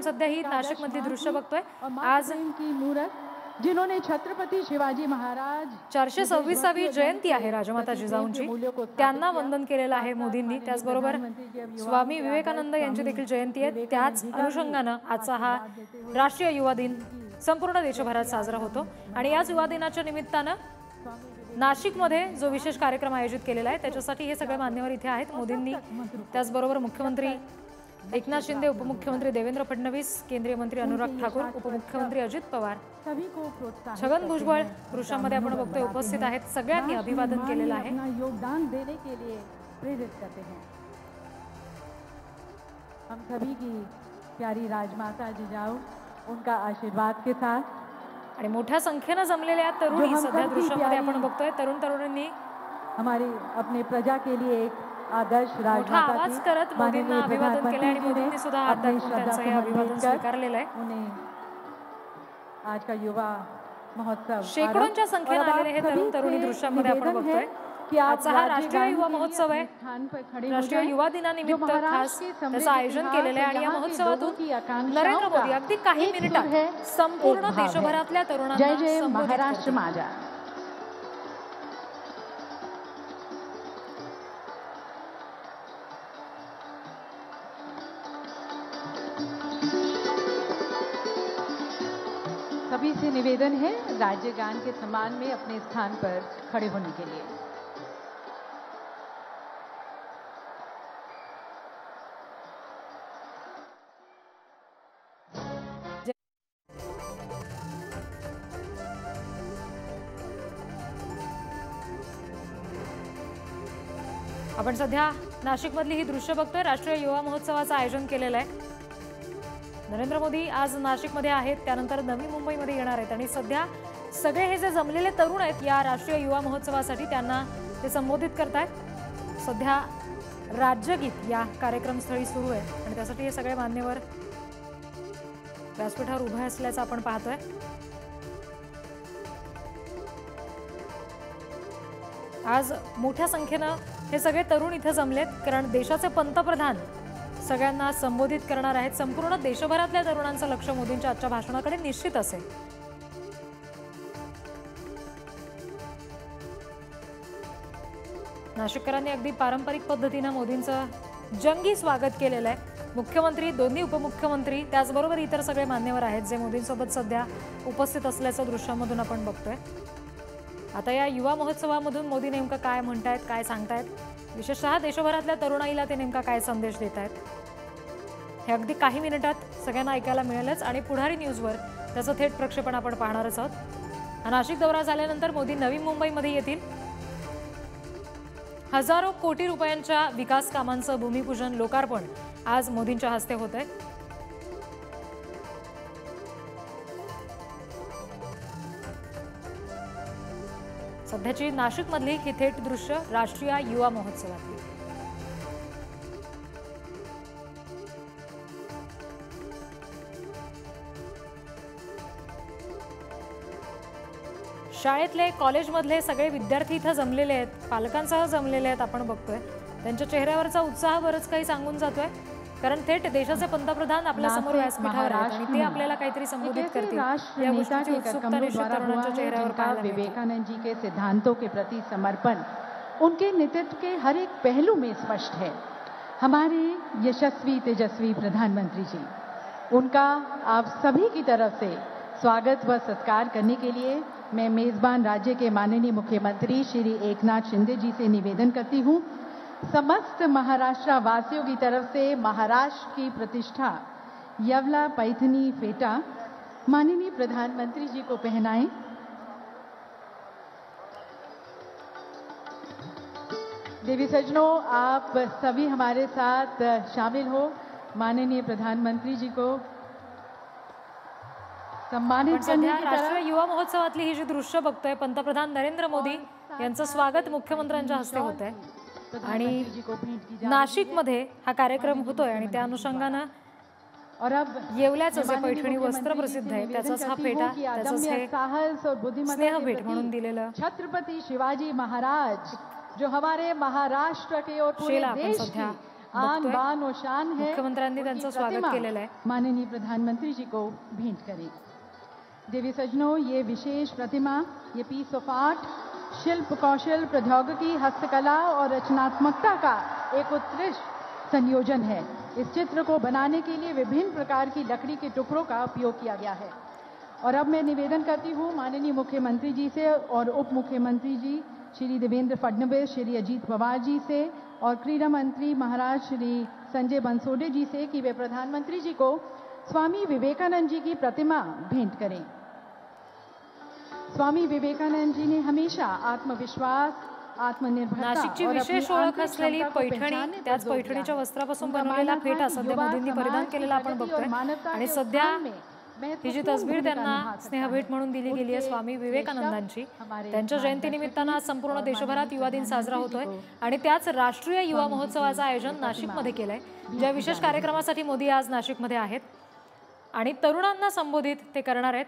सध्या ही नाशिक मधली दृश्य बघतोय। आज की मूर्त जिन्होंने छत्रपती शिवाजी महाराज 426वी जयंती आहे राजमाता जिजाऊंची, त्यांना वंदन केलेलं आहे मोदींनी। त्याचबरोबर स्वामी विवेकानंद यांची देखील जयंती आहे। त्याच अनुषंगाने आजचा हा राष्ट्रीय युवा दिन संपूर्ण देशभरात साजरा होतो आणि याच युवा दिनाच्या निमित्ताने नाशिकमध्ये जो विशेष कार्यक्रम आयोजित केलेला आहे त्याच्यासाठी हे सगळे मान्यवर इथे आहेत मोदींनी। त्याचबरोबर मुख्यमंत्री एकनाथ शिंदे, उपमुख्यमंत्री देवेंद्र फडणवीस, केंद्रीय मंत्री अनुराग ठाकूर, उपमुख्यमंत्री अजित पवार, छगन भुजबळ दृश्यामध्ये आपण बघतोय उपस्थित आहेत। सगळ्यांनी अभिवादन केलेलं आहे। योगदान देने के लिए प्रेरित करते हैं। हम सभी की प्यारी राजमाता जिजाऊ उनका आशीर्वाद के साथ आणि मोठ्या संख्येने जमलेल्या तरुणी सध्या दृश्यामध्ये आपण बघतोय। तरुणांनी हमारी अपने प्रजा के लिए एक आदर्श राजमाता आवाज करत मोदींना अभिवादन केले आणि मोदींनी सुद्धा हात दाखवून त्यांचं हे अभिवादन स्वीकारलेलं आहे। उन्हें आज का युवा महोत्सव शेकडोंच्या संख्येने आलेले हे तरुणी दृश्यामध्ये आपण बघतोय की आजचा हा राष्ट्रीय युवा महोत्सव आहे। राष्ट्रीय युवा दिनानिमित्त खास त्याचं आयोजन केलेलं आहे आणि या महोत्सवातून नरेंद्र मोदी अगदी काही मिनिटात संपूर्ण देशभरातल्या तरुणांना संबोधित करतील। सभी से निवेदन है राज्य गान के सम्मान में अपने स्थान पर खड़े होने के लिए। आपण सध्या नाशिक मधली ही दृश्य बघतोय। राष्ट्रीय युवा महोत्सवाचं आयोजन केलेलं आहे। नरेंद्र मोदी आज नाशिकमध्ये आहेत, त्यानंतर नवी मुंबईमध्ये येणार आहेत आणि सध्या सगळे हे जे जमलेले तरुण आहेत या राष्ट्रीय युवा महोत्सवासाठी त्यांना ते संबोधित करतायत। सध्या राज्यगीत या कार्यक्रमस्थळी सुरू आहे आणि त्यासाठी हे सगळे मान्यवर व्यासपीठावर उभे असल्याचं आपण पाहतोय। आज मोठ्या संख्येने हे सगळे तरुण इथे जमलेत कारण देशाचे पंतप्रधान सगळ्यांना संबोधित करणार आहेत। संपूर्ण देशभरातल्या तरुणांचं लक्ष मोदींच्या आजच्या भाषणाकडे निश्चित असेल। नाशिककरांनी अगदी पारंपरिक पद्धतीने मोदींचं जंगी स्वागत केलेलं आहे। मुख्यमंत्री, दोन्ही उपमुख्यमंत्री, त्याचबरोबर इतर सगळे मान्यवर आहेत जे मोदींसोबत सध्या उपस्थित असल्याचं दृश्यामधून आपण बघतोय। आता या युवा महोत्सवामधून मोदी नेमकं काय म्हणतायत, काय सांगतायत, विशेषतः देशभरातल्या तरुणाईला ते नेमका काय संदेश देत आहेत हे अगदी काही मिनिटात सगळ्यांना ऐकायला मिळेलच आणि पुढारी न्यूजवर त्याचं थेट प्रक्षेपण आपण पाहणारच आहोत। नाशिक दौरा झाल्यानंतर मोदी नवी मुंबईमध्ये येतील। हजारो कोटी रुपयांच्या विकास कामांचं भूमिपूजन, लोकार्पण आज मोदींच्या हस्ते होत आहे। सध्याची नाशिक मधली ही थेट दृश्य राष्ट्रीय युवा महोत्सवातली। शाळेतले, कॉलेजमधले सगळे विद्यार्थी इथे जमलेले आहेत, पालकांसह जमलेले आहेत। आपण बघतोय त्यांच्या चेहऱ्यावरचा उत्साह बरंच काही सांगून जातोय कारण थेट देशाचे पंतप्रधान आपल्या समोर व्यासपीठावर आहेत आणि ते आपल्याला काहीतरी संबोधित करतील। या गोष्टीची उत्सुकता तरुणांच्या चेहऱ्यावर पाहायला मिळते। विवेकानंद जी के सिद्धांतों के प्रति समर्पण उनके नेतृत्व के हर एक पहलू में स्पष्ट है। हमारे यशस्वी तेजस्वी प्रधानमंत्री जी, उनका आप सभी की तरफ से स्वागत व सत्कार करने के लिए मैं मेजबान राज्य के माननीय मुख्यमंत्री श्री एकनाथ शिंदे जी से निवेदन करती हूँ, समस्त महाराष्ट्र वासियों की तरफ से महाराष्ट्र की प्रतिष्ठा यवला पैठनी फेटा माननीय प्रधानमंत्री जी को पहनाएं। देवी सज्जनों, आप सभी हमारे साथ शामिल हो। माननीय प्रधानमंत्री जी को सम्मानित करने की तरफ राष्ट्रीय युवा महोत्सवातली ही जी दृश्य बघतोय, पंतप्रधान नरेंद्र मोदी यांचं स्वागत मुख्यमंत्र्यांच्या हस्ते होत आहे आणि नाशिकमध्ये हा कार्यक्रम होतोय आणि त्या अनुषंगाने और अब येवल्याचं जे पैठणी वस्त्र प्रसिद्ध आहे त्याचाच हा फेटा, त्याचंच हे साहस और बुद्धिमत्ता स्नेह भेट म्हणून दिलेलं छत्रपती शिवाजी महाराज जो हमारे महाराष्ट्र के और पूरे देश की आन बान और शान है, मुख्यमंत्र्यांनी त्यांचं स्वागत केलेलं आहे। माननीय प्रधानमंत्री जी को भेंट करें। देवी सज्जनों, ये विशेष प्रतिमा, ये पीस ऑफ आर्ट शिल्प कौशल, प्रौद्योगिकी, हस्तकला और रचनात्मकता का एक उत्कृष्ट संयोजन है। इस चित्र को बनाने के लिए विभिन्न प्रकार की लकड़ी के टुकड़ों का उपयोग किया गया है। और अब मैं निवेदन करती हूँ माननीय मुख्यमंत्री जी से और उप मुख्यमंत्री जी श्री देवेंद्र फडणवीस, श्री अजीत पवार जी से और क्रीड़ा मंत्री महाराज श्री संजय बंसोडे जी से कि वे प्रधानमंत्री जी को स्वामी विवेकानंद जी की प्रतिमा भेंट करें। स्वामी विवेकानंद जी ने हमेशा आत्मविश्वास, आत्मनिर्भरता नाशिकची और विशेष अपनी ओळख आंतरिक असलेली क्षमता को पैठणी, पहचानने पर त्याच जोर दिया पैठणीच्या है। वस्त्रापासून उनका बनवलेला मानना फेटा था कि सध्या युवा मोदींनी समाज परिधान की केलेला आपण प्रगति बघतोय और मानवता आणि के सध्या उत्थान में ही जी महत्वपूर्ण तस्वीर भूमिका त्यांना निभा सकता स्नेहभेट है। म्हणून दिली गेली आहे उनके स्वामी विवेकानंदांची। हमारे त्यांच्या जयंतीनिमित्तानं आज संपूर्ण देशभरात युवा दिन साजरा होतोय आणि त्याच राष्ट्रीय युवा महोत्सवाचं आयोजन नाशिकमध्ये केलंय। ज्या विशेष कार्यक्रमासाठी मोदी आज नाशिकमध्ये आहेत आणि तरुणांना संबोधित ते करणार आहेत।